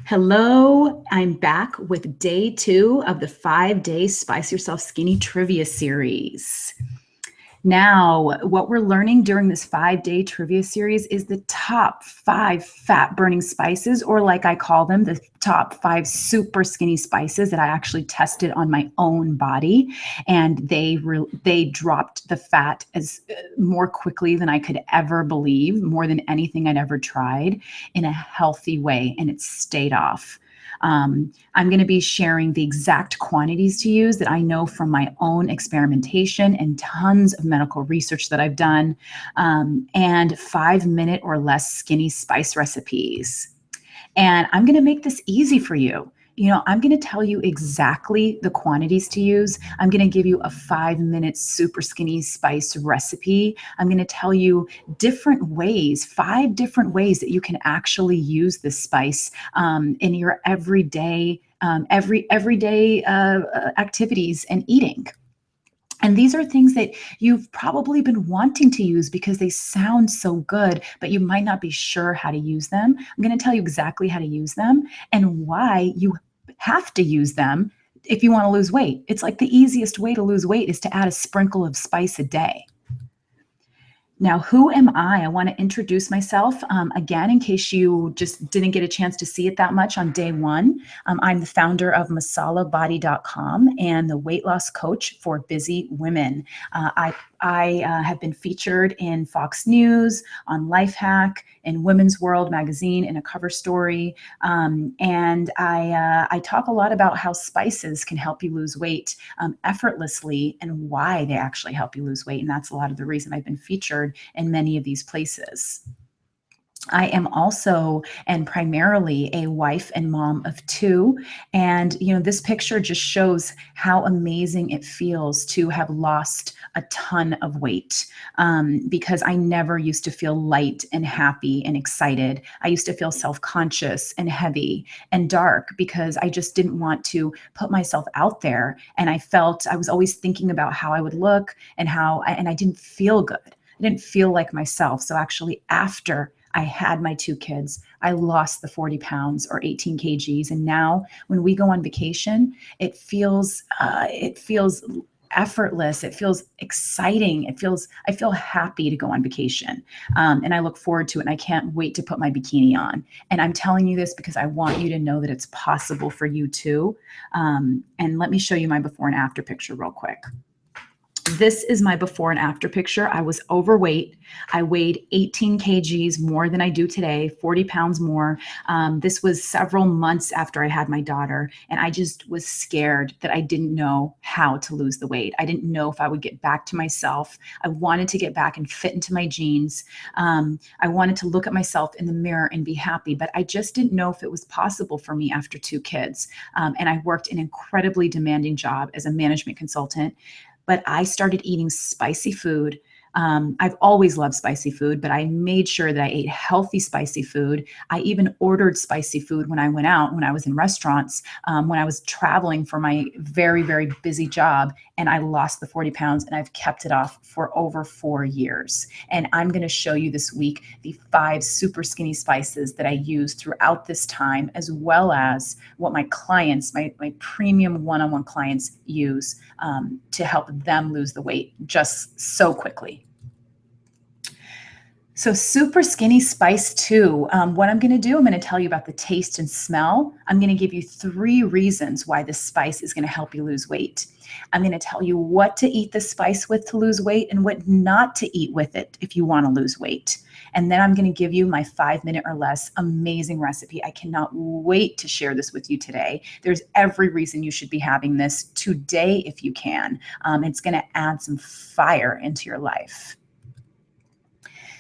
Hello, I'm back with day 2 of the 5-day Spice Yourself Skinny Trivia series. Now, what we're learning during this 5-day trivia series is the top 5 fat burning spices, or like I call them, the top 5 super skinny spices that I actually tested on my own body. And they dropped the fat as more quickly than I could ever believe, more than anything I'd ever tried, in a healthy way, and it stayed off. I'm going to be sharing the exact quantities to use that I know from my own experimentation and tons of medical research that I've done, and 5-minute or less skinny spice recipes. And I'm going to make this easy for you. I'm going to tell you exactly the quantities to use. I'm going to give you a 5-minute super skinny spice recipe. I'm going to tell you different ways, 5 different ways that you can actually use this spice in your everyday, everyday activities and eating. And these are things that you've probably been wanting to use because they sound so good, but you might not be sure how to use them. I'm going to tell you exactly how to use them and why you have to use them if you want to lose weight. It's like the easiest way to lose weight is to add a sprinkle of spice a day. Now, who am I? I want to introduce myself again, in case you just didn't get a chance to see it that much on day 1. I'm the founder of MasalaBody.com and the weight loss coach for busy women. I have been featured in Fox News, on Lifehack, in Women's World magazine in a cover story. And I talk a lot about how spices can help you lose weight effortlessly and why they actually help you lose weight. And that's a lot of the reason I've been featured in many of these places. I am also and primarily a wife and mom of 2. And, this picture just shows how amazing it feels to have lost a ton of weight, because I never used to feel light and happy and excited. I used to feel self-conscious and heavy and dark because I just didn't want to put myself out there. And I was always thinking about how I would look and I didn't feel good. I didn't feel like myself. So actually, after I had my 2 kids, I lost the 40 pounds or 18 kgs. And now when we go on vacation, it feels effortless. It feels exciting. I feel happy to go on vacation. And I look forward to it. And I can't wait to put my bikini on. And I'm telling you this because I want you to know that it's possible for you too. And let me show you my before and after picture real quick. This is my before and after picture. I was overweight. I weighed 18 kgs more than I do today, 40 pounds more. This was several months after I had my daughter, and I just was scared that I didn't know how to lose the weight. I didn't know if I would get back to myself. I wanted to get back and fit into my jeans. I wanted to look at myself in the mirror and be happy, but I just didn't know if it was possible for me after 2 kids. And I worked an incredibly demanding job as a management consultant. But I started eating spicy food. I've always loved spicy food, but I made sure that I ate healthy spicy food. I even ordered spicy food when I went out, when I was in restaurants, when I was traveling for my very, very busy job, and I lost the 40 pounds, and I've kept it off for over 4 years. And I'm going to show you this week the 5 super skinny spices that I use throughout this time, as well as what my clients, my premium one-on-one clients use to help them lose the weight just so quickly. So super skinny spice 2, what I'm going to do, I'm going to tell you about the taste and smell. I'm going to give you 3 reasons why this spice is going to help you lose weight. I'm going to tell you what to eat the spice with to lose weight and what not to eat with it if you want to lose weight. And then I'm going to give you my 5-minute or less amazing recipe. I cannot wait to share this with you today. There's every reason you should be having this today if you can. It's going to add some fire into your life.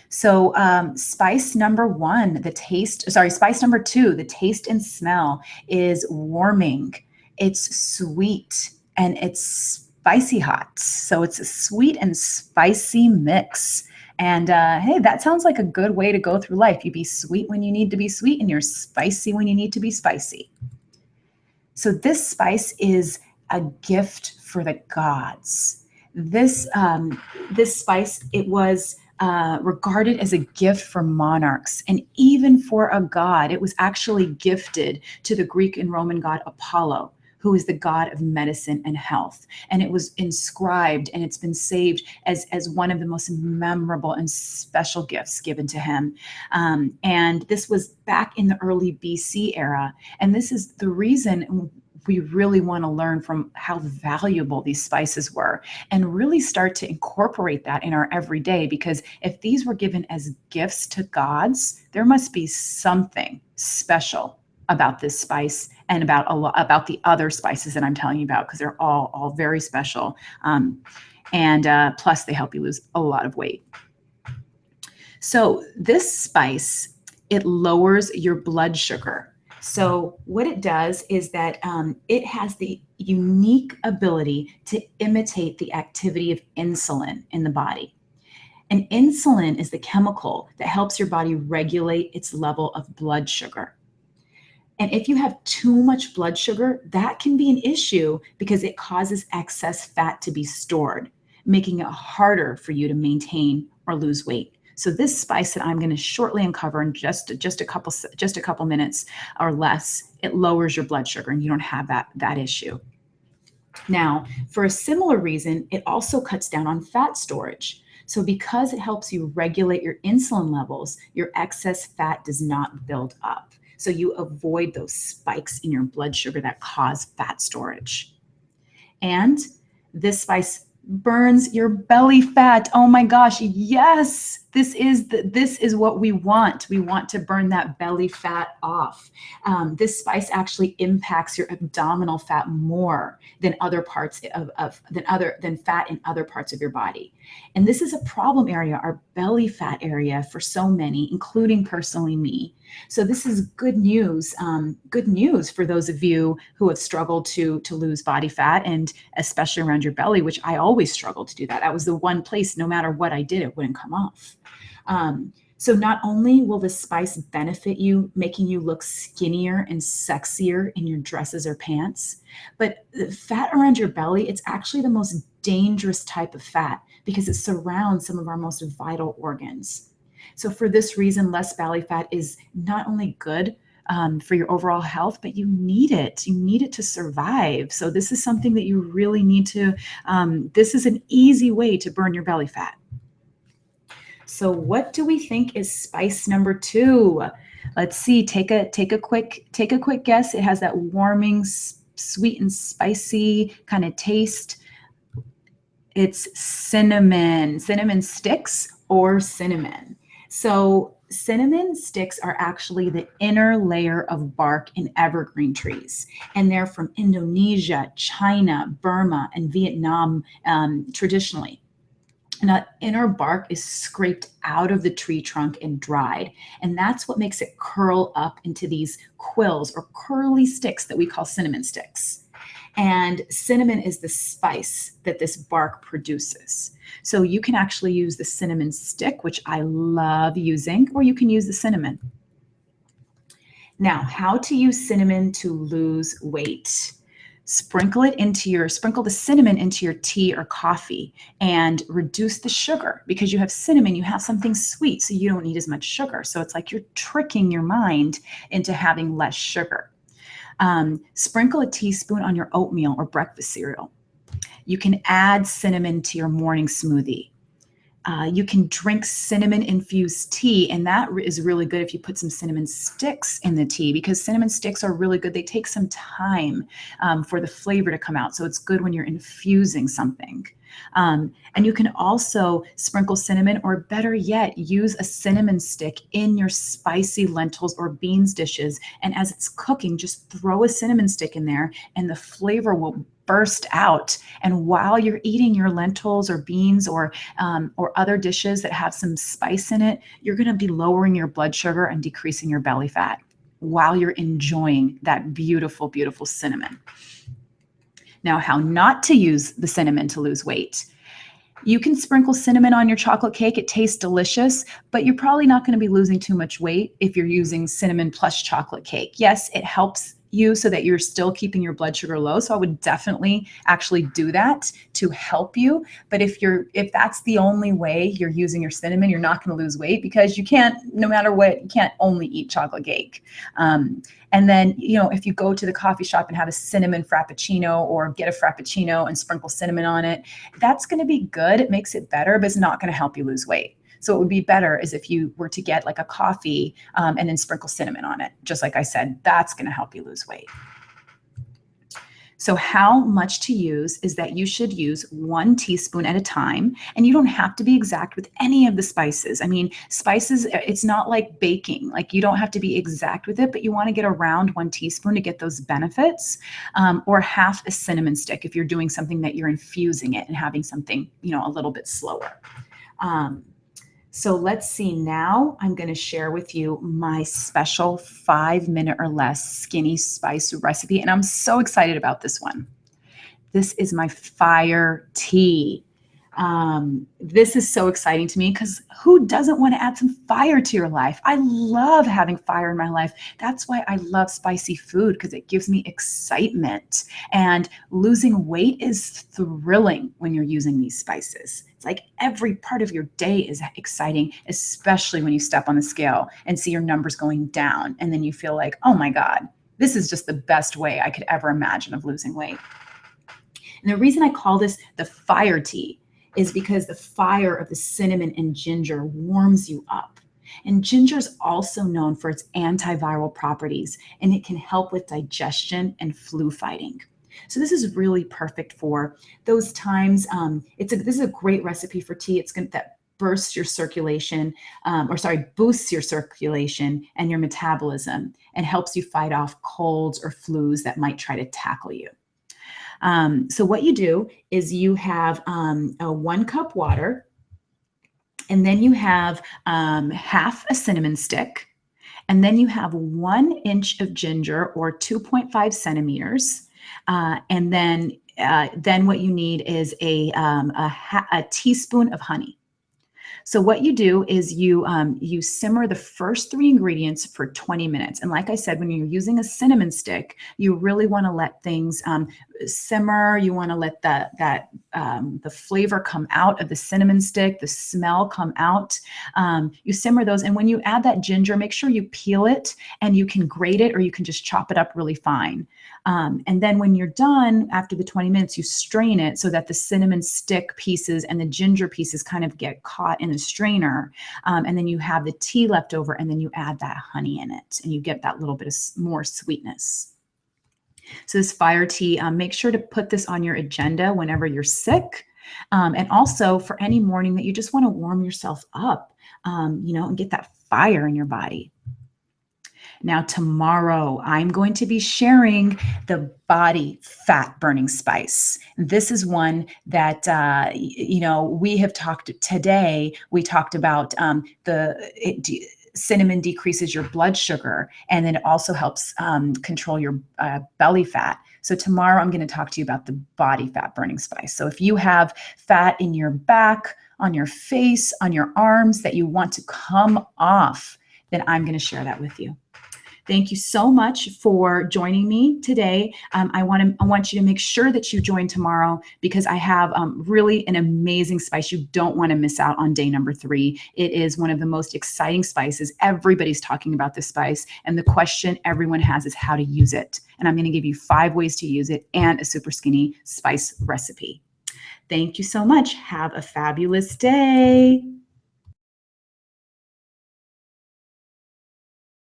So spice number 2, the taste and smell is warming. It's sweet and it's spicy hot. So it's a sweet and spicy mix. And hey, that sounds like a good way to go through life. You be sweet when you need to be sweet and you're spicy when you need to be spicy. So this spice is a gift for the gods. This spice, it was regarded as a gift for monarchs and even for a god. It was actually gifted to the Greek and Roman god Apollo, who is the god of medicine and health. And it was inscribed and it's been saved as one of the most memorable and special gifts given to him. And this was back in the early BC era. And this is the reason we really want to learn from how valuable these spices were and really start to incorporate that in our everyday, because if these were given as gifts to gods, there must be something special about this spice and about the other spices that I'm telling you about, because they're all very special. And plus they help you lose a lot of weight. So this spice, it lowers your blood sugar. So what it does is that it has the unique ability to imitate the activity of insulin in the body. And insulin is the chemical that helps your body regulate its level of blood sugar. And if you have too much blood sugar, that can be an issue because it causes excess fat to be stored, making it harder for you to maintain or lose weight. So this spice that I'm going to shortly uncover in just a couple minutes or less, it lowers your blood sugar and you don't have that issue. Now, for a similar reason, it also cuts down on fat storage. So because it helps you regulate your insulin levels, your excess fat does not build up. So you avoid those spikes in your blood sugar that cause fat storage. And this spice burns your belly fat. Oh my gosh, yes. This is what we want. We want to burn that belly fat off. This spice actually impacts your abdominal fat more than other parts than fat in other parts of your body. And this is a problem area, our belly fat area, for so many, including personally me. So this is good news. Good news for those of you who have struggled to lose body fat, and especially around your belly, which I always struggled to do that. That was the one place, no matter what I did, it wouldn't come off. So not only will the spice benefit you, making you look skinnier and sexier in your dresses or pants, but the fat around your belly, it's actually the most dangerous type of fat because it surrounds some of our most vital organs. So for this reason, less belly fat is not only good for your overall health, but you need it. You need it to survive. So this is something that you really need to, this is an easy way to burn your belly fat. So what do we think is spice number 2? Let's see, take a quick guess. It has that warming, sweet and spicy kind of taste. It's cinnamon sticks or cinnamon. So cinnamon sticks are actually the inner layer of bark in evergreen trees, and they're from Indonesia, China, Burma, and Vietnam traditionally. And that inner bark is scraped out of the tree trunk and dried. And that's what makes it curl up into these quills or curly sticks that we call cinnamon sticks. And cinnamon is the spice that this bark produces. So you can actually use the cinnamon stick, which I love using, or you can use the cinnamon. Now, how to use cinnamon to lose weight. Sprinkle the cinnamon into your tea or coffee and reduce the sugar, because you have cinnamon, you have something sweet, so you don't need as much sugar. So it's like you're tricking your mind into having less sugar. Sprinkle a teaspoon on your oatmeal or breakfast cereal. You can add cinnamon to your morning smoothie. You can drink cinnamon-infused tea, and that is really good if you put some cinnamon sticks in the tea, because cinnamon sticks are really good. They take some time for the flavor to come out, so it's good when you're infusing something. And you can also sprinkle cinnamon, or better yet, use a cinnamon stick in your spicy lentils or beans dishes, and as it's cooking, just throw a cinnamon stick in there, and the flavor will burst out. And while you're eating your lentils or beans or other dishes that have some spice in it, you're going to be lowering your blood sugar and decreasing your belly fat while you're enjoying that beautiful, beautiful cinnamon. Now, how not to use the cinnamon to lose weight. You can sprinkle cinnamon on your chocolate cake. It tastes delicious, but you're probably not going to be losing too much weight if you're using cinnamon plus chocolate cake. Yes, it helps you so that you're still keeping your blood sugar low. So I would definitely actually do that to help you. But if that's the only way you're using your cinnamon, you're not going to lose weight, because you can't, no matter what, you can't only eat chocolate cake. And then, if you go to the coffee shop and have a cinnamon frappuccino, or get a frappuccino and sprinkle cinnamon on it, that's going to be good. It makes it better, but it's not going to help you lose weight. So it would be better is if you were to get like a coffee and then sprinkle cinnamon on it. Just like I said, that's going to help you lose weight. So how much to use is that you should use 1 teaspoon at a time, and you don't have to be exact with any of the spices. I mean, spices, it's not like baking. Like, you don't have to be exact with it, but you want to get around 1 teaspoon to get those benefits, or half a cinnamon stick if you're doing something that you're infusing it and having something, a little bit slower. So let's see, now I'm going to share with you my special 5-minute or less skinny spice recipe. And I'm so excited about this one. This is my fire tea. This is so exciting to me, because who doesn't want to add some fire to your life? I love having fire in my life. That's why I love spicy food, because it gives me excitement. And losing weight is thrilling when you're using these spices. It's like every part of your day is exciting, especially when you step on the scale and see your numbers going down. And then you feel like, oh my God, this is just the best way I could ever imagine of losing weight. And the reason I call this the fire tea is because the fire of the cinnamon and ginger warms you up. And ginger is also known for its antiviral properties, and it can help with digestion and flu fighting. So this is really perfect for those times. This is a great recipe for tea. It's going that boosts your circulation, boosts your circulation and your metabolism, and helps you fight off colds or flus that might try to tackle you. So what you do is you have a 1 cup water, and then you have half a cinnamon stick, and then you have 1 inch of ginger, or 2.5 centimeters. And then what you need is a teaspoon of honey. So what you do is you simmer the first 3 ingredients for 20 minutes. And like I said, when you're using a cinnamon stick, you really want to let things simmer. You want to let the flavor come out of the cinnamon stick, the smell come out. You simmer those, and when you add that ginger, make sure you peel it, and you can grate it, or you can just chop it up really fine. And then when you're done, after the 20 minutes, you strain it so that the cinnamon stick pieces and the ginger pieces kind of get caught in the strainer. And then you have the tea left over, and then you add that honey in it, and you get that little bit of more sweetness. So this fire tea, make sure to put this on your agenda whenever you're sick. And also for any morning that you just want to warm yourself up, and get that fire in your body. Now, tomorrow, I'm going to be sharing the body fat burning spice. This is one that, we have talked today. We talked about cinnamon decreases your blood sugar, and then it also helps control your belly fat. So tomorrow I'm going to talk to you about the body fat burning spice. So if you have fat in your back, on your face, on your arms that you want to come off, then I'm going to share that with you. Thank you so much for joining me today. I want you to make sure that you join tomorrow, because I have really an amazing spice. You don't want to miss out on day number 3. It is one of the most exciting spices. Everybody's talking about this spice, and the question everyone has is how to use it. And I'm going to give you 5 ways to use it and a super skinny spice recipe. Thank you so much. Have a fabulous day.